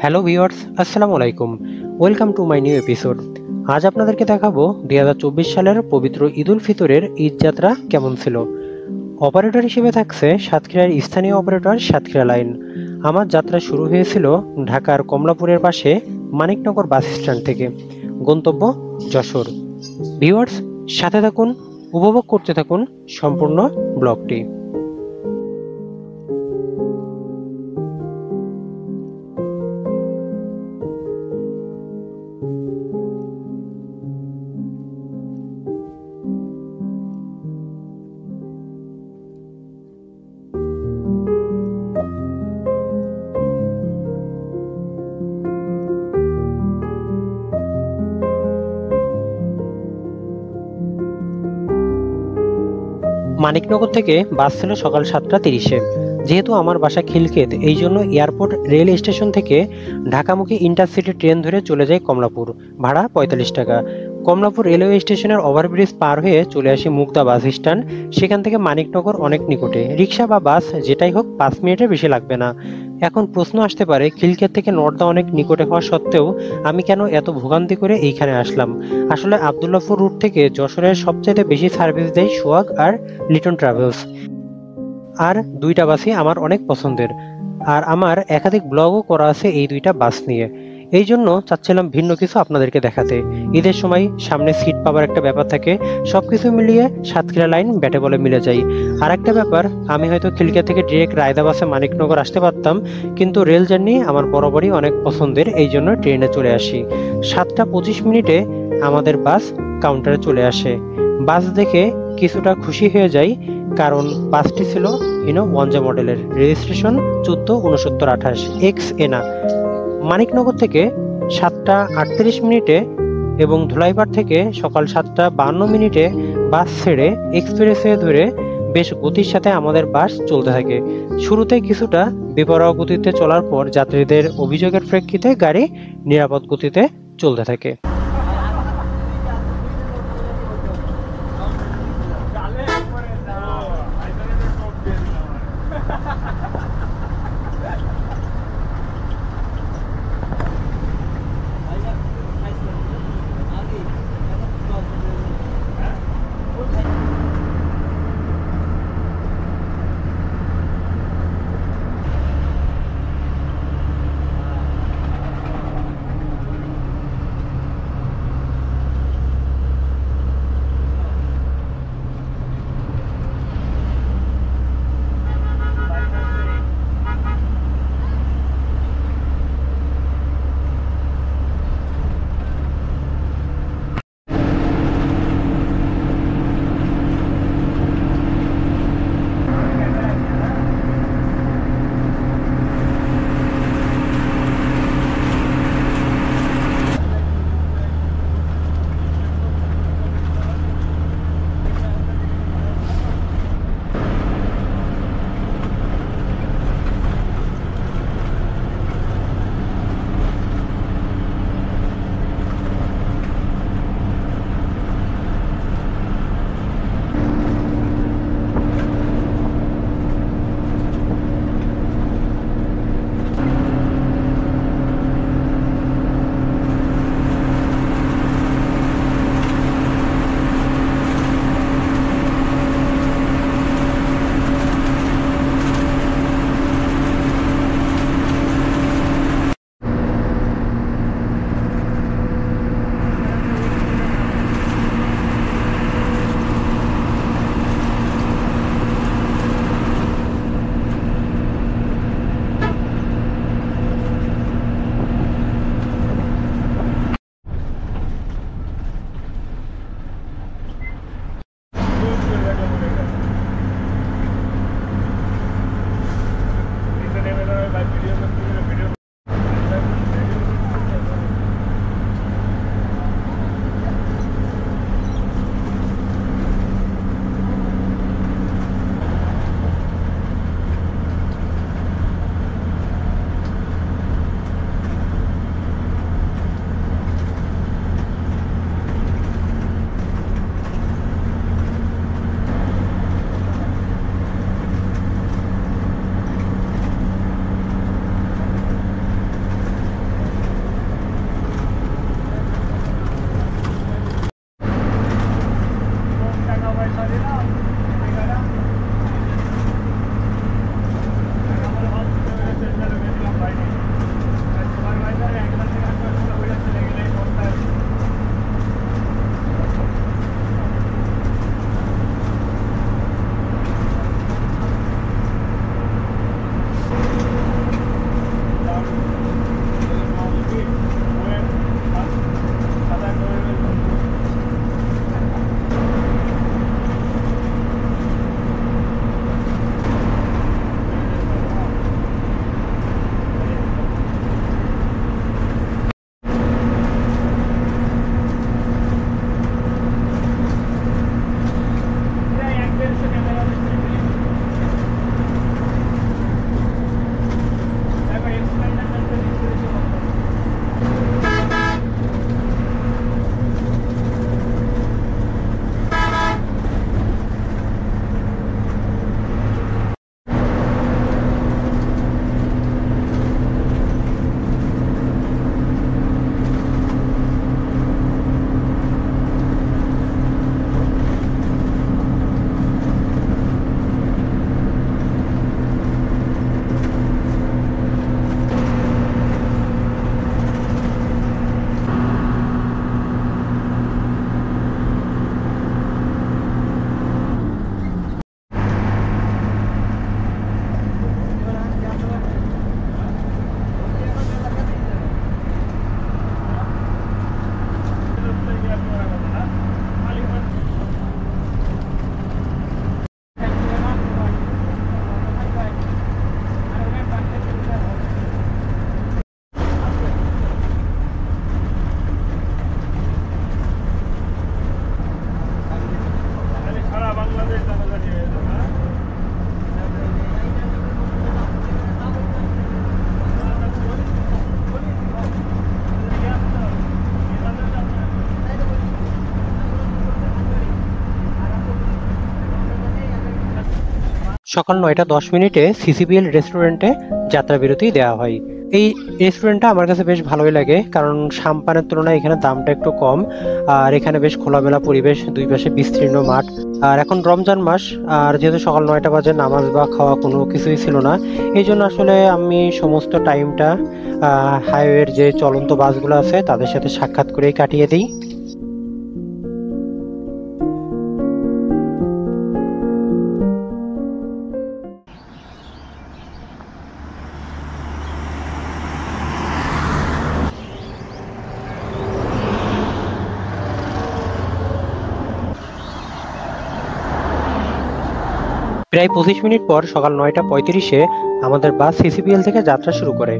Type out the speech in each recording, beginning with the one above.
Hello viewers, আসসালামু আলাইকুম। Welcome to my new episode. আজ আপনাদেরকে দেখাবো 2024 সালের পবিত্র ঈদ উল ফিতরের ঈদ যাত্রা কেমন ছিল। অপারেটর হিসেবে থাকছে সাতক্ষীরার স্থানীয় অপারেটর সাতক্ষীরা লাইন। আমার যাত্রা শুরু হয়েছিল ঢাকার কমলাপুরের পাশে মানিকনগর বাস স্ট্যান্ড থেকে। গন্তব্য যশোর। ভিউয়ার্স, সাথে থাকুন, উপভোগ করতে থাকুন সম্পূর্ণ ব্লগটি। মানিকনগর থেকে বাস ছিল সকাল 7:30-এ। যেহেতু আমার বাসা খিলক্ষেত, এই জন্য এয়ারপোর্ট রেল স্টেশন থেকে ঢাকামুখী ইন্টারসিটি ট্রেন ধরে চলে যাই কমলাপুর। ভাড়া 45 টাকা। কমলাপুর রেলওয়ে স্টেশনের ওভারব্রিজ পার হয়ে চলে আসি মুগদা বাস স্ট্যান্ড। সেখান থেকে মানিকনগর অনেক নিকটে, রিক্সা বা বাস যেটাই হোক 5 মিনিটের বেশি লাগবে না। এখন প্রশ্ন আসতে পারে, খিলক্ষেত থেকে নর্দা অনেক নিকটে হওয়া সত্ত্বেও আমি কেন এত ভোগান্তি করে এইখানে আসলাম। আসলে আবদুল্লাপুর রুট থেকে যশোরের সবচাইতে বেশি সার্ভিস দেয় সোহাগ আর লিটন ট্রাভেলস। আর দুইটা বাসই আমার অনেক পছন্দের, আর আমার একাধিক ব্লগও করা আছে এই দুইটা বাস নিয়ে। এই জন্য চাচ্ছিলাম ভিন্ন কিছু আপনাদেরকে দেখাতে। ঈদের সময় সামনে সিট পাওয়ার একটা ব্যাপার থাকে, সবকিছু মিলিয়ে সাতক্ষীরা লাইন ব্যাটে বলে মিলে যায়। আর একটা ব্যাপার, আমি হয়তো খিলখিয়া থেকে ডিরেক্ট রায়দা বাসে মানিকনগর আসতে পারতাম, কিন্তু রেল জার্নি আমার বরাবরই অনেক পছন্দের, এই জন্য ট্রেনে চলে আসি। 7:25 আমাদের বাস কাউন্টারে চলে আসে। বাস দেখে কিছুটা খুশি হয়ে যাই, কারণ বাসটি ছিল ওয়ানজা মডেলের, রেজিস্ট্রেশন 146928 এক্স এনা। মানিকনগর থেকে 7:38 এবং ধুলাইপাড় থেকে সকাল 7:52 বাস ছেড়ে এক্সপ্রেসওয়ে ধরে বেশ গতির সাথে আমাদের বাস চলতে থাকে। শুরুতে কিছুটা বেপরোয়া গতিতে চলার পর যাত্রীদের অভিযোগের প্রেক্ষিতে গাড়ি নিরাপদ গতিতে চলতে থাকে। সকাল 9টা 10 মিনিটে সিসিবিএল রেস্টুরেন্টে যাত্রা বিরতি দেওয়া হয়। এই রেস্টুরেন্টটা আমার কাছে বেশ ভালোই লাগে, কারণ সাম্পানের তুলনায় এখানে দামটা একটু কম। আর এখানে বেশ খোলামেলা পরিবেশ, দুই পাশে বিস্তীর্ণ মাঠ। আর এখন রমজান মাস, আর যেহেতু সকাল 9টা বাজে, নামাজ বা খাওয়া কোনো কিছুই ছিল না, এই জন্য আসলে আমি সমস্ত টাইমটা হাইওয়ের যে চলন্ত বাসগুলো আছে তাদের সাথে সাক্ষাৎ করেই কাটিয়ে দিই। প্রায় 25 মিনিট পর সকাল 9টা 35-এ আমাদের বাস সিসিবিএল থেকে যাত্রা শুরু করে।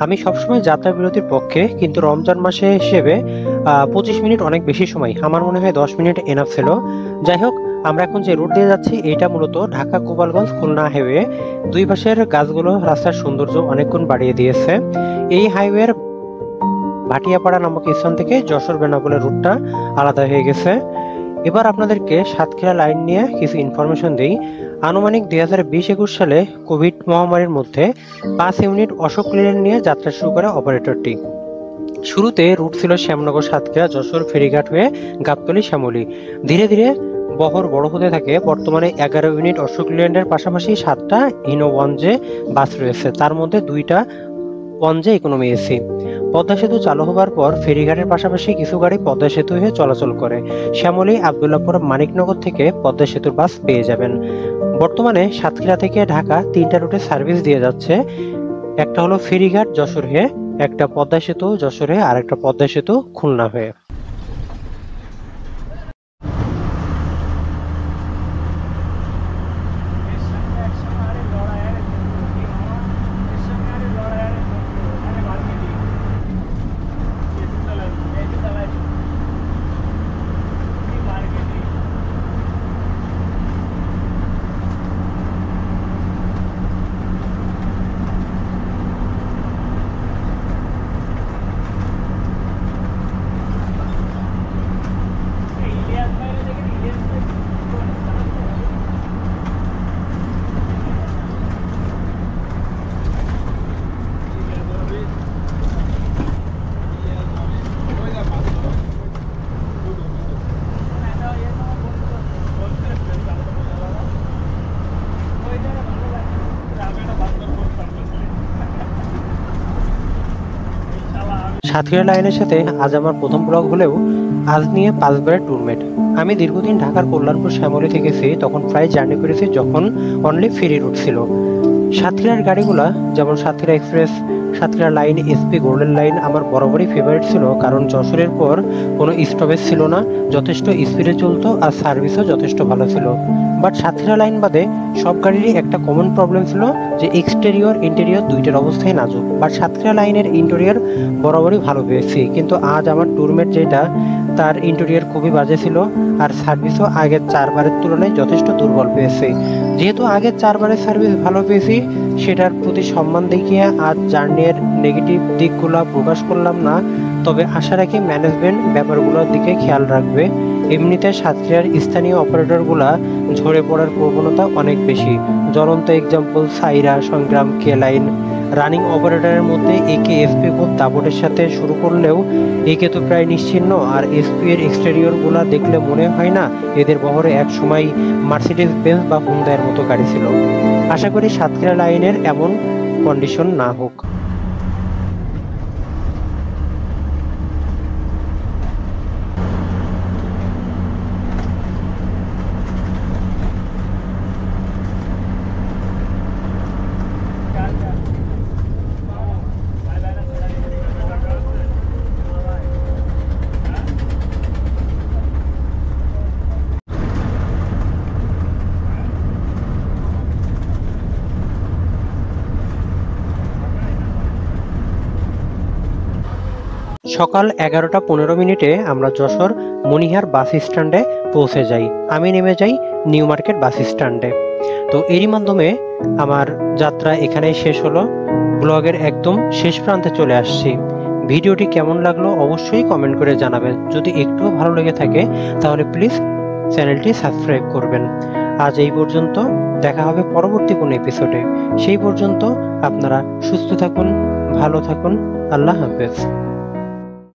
আমি সবসময় যাত্রা বিরতির পক্ষে, কিন্তু রমজান মাসে হিসেবে 25 মিনিট অনেক বেশি সময়, আমার মনে হয় 10 মিনিট এনাফ ছিল। যাই হোক, আমরা এখন যে রুট দিয়ে যাচ্ছি এটা মূলত ঢাকা গোপালগঞ্জ খুলনা হাইওয়ে। দুই পাশের গাছগুলো রাস্তার সৌন্দর্য অনেকগুণ বাড়িয়ে দিয়েছে। এই হাইওয়ের ভাটিয়াপাড়া নামক স্থান থেকে যশোর বেনাপোলের রুটটা আলাদা হয়ে গেছে। এবার আপনাদেরকে সাতক্ষীরা লাইন নিয়ে কিছু ইনফরমেশন দিই। আনুমানিক 2020-21 সালে কোভিড মহামারীর মধ্যে 5 ইউনিট অশোক লেন নিয়ে যাত্রা শুরু করে অপারেটরটি। শুরুতে রুট ছিল শ্যামনগর সাতক্ষীরা যশোর ফেরিঘাট হয়ে গাবতলী শ্যামলী। ধীরে ধীরে বহর বড় হতে থাকে। বর্তমানে 11 ইউনিট অশোক লেনের পাশাপাশি 7টা হিনো ওয়ানজে বাস রয়েছে, তার মধ্যে 2টা ওয়ানজে ইকোনমি এসি। পদ্মা সেতু চালু হবার পর ফেরিঘাটের পাশাপাশি কিছু গাড়ি পদ্মা সেতু হয়ে চলাচল করে। শ্যামলী, আবদুল্লাহপুর, মানিকনগর থেকে পদ্মা সেতুর বাস পেয়ে যাবেন। বর্তমানে সাতক্ষীরা থেকে ঢাকা 3টা রুটে সার্ভিস দিয়ে যাচ্ছে। একটা হলো ফেরিঘাট যশোর হয়ে, একটা পদ্মা সেতু যশোর হয়ে, আর একটা পদ্মা সেতু খুলনা হয়ে। সাতক্ষীরা লাইনের সাথে আজ আমার প্রথম ব্লগ হলেও আজ নিয়ে 5বারের ট্যুরমেট। আমি দীর্ঘদিন ঢাকার কল্যাণপুর শ্যামলী থেকেছি, তখন প্রায় জার্নি করেছি যখন অনলি ফেরি রুট ছিল। সাতক্ষীরার গাড়িগুলা যেমন Satkhira express, Satkhira line, SP, golden line আমার বরাবরই ফেভারিট ছিল, কারণ যশোরের পর কোনো স্টপেজ ছিল না, যথেষ্ট স্পিডে চলতো আর সার্ভিসও যথেষ্ট ভালো ছিল। বাট সাতক্ষীরা লাইন বাদে সব গাড়িরই একটা কমন প্রবলেম ছিল যে এক্সটেরিয়র ইন্টেরিয়র দুইটার অবস্থায় নাজুক। বাট সাতক্ষীরা লাইনের ইন্টেরিয়র বরাবরই ভালো পেয়েছি, কিন্তু আজ আমার ট্যুরমেট যেটা, তার ইন্টেরিয়র খুবই বাজে ছিল আর সার্ভিসও আগের 4বারের তুলনায় যথেষ্ট দুর্বল পেয়েছি। যেহেতু আগের 4বারের সার্ভিস ভালো পেয়েছি, সেটার প্রতি সম্মান দেখিয়ে আজ জার্নির নেগেটিভ দিকগুলো প্রকাশ করলাম না, তবে আশা রাখি ম্যানেজমেন্ট ব্যাপারগুলোর দিকে খেয়াল রাখবে। এমনিতে সাতক্ষীরার স্থানীয় অপারেটরগুলা ঝরে পড়ার প্রবণতা অনেক বেশি। জ্বলন্ত এক্সাম্পল সাইরা, সংগ্রাম, কে লাইন। রানিং অপারেটরের মধ্যে একে এসপি খুব দাপটের সাথে শুরু করলেও একে তো প্রায় নিশ্চিহ্ন, আর এসপি এর এক্সটেরিয়র গুলা দেখলে মনে হয় না এদের বহরে এক সময় মার্সিডিজ বেঞ্জ বা হুন্ডার মতো গাড়ি ছিল। আশা করি সাতক্ষীরা লাইনের এমন কন্ডিশন না হোক। সকাল 11টা 15 মিনিটে আমরা যশোর মনিহার বাস স্ট্যান্ডে পৌঁছে যাই। আমি নেমে যাই নিউ মার্কেট বাস স্ট্যান্ডে। তো এরই মাধ্যমে আমার যাত্রা এখানেই শেষ হলো। ব্লগের একদম শেষ প্রান্তে চলে আসছি। ভিডিওটি কেমন লাগলো অবশ্যই কমেন্ট করে জানাবেন। যদি একটুও ভালো লেগে থাকে তাহলে প্লিজ চ্যানেলটি সাবস্ক্রাইব করবেন। আজ এই পর্যন্ত, দেখা হবে পরবর্তী কোনো এপিসোডে। সেই পর্যন্ত আপনারা সুস্থ থাকুন, ভালো থাকুন। আল্লাহ হাফেজ।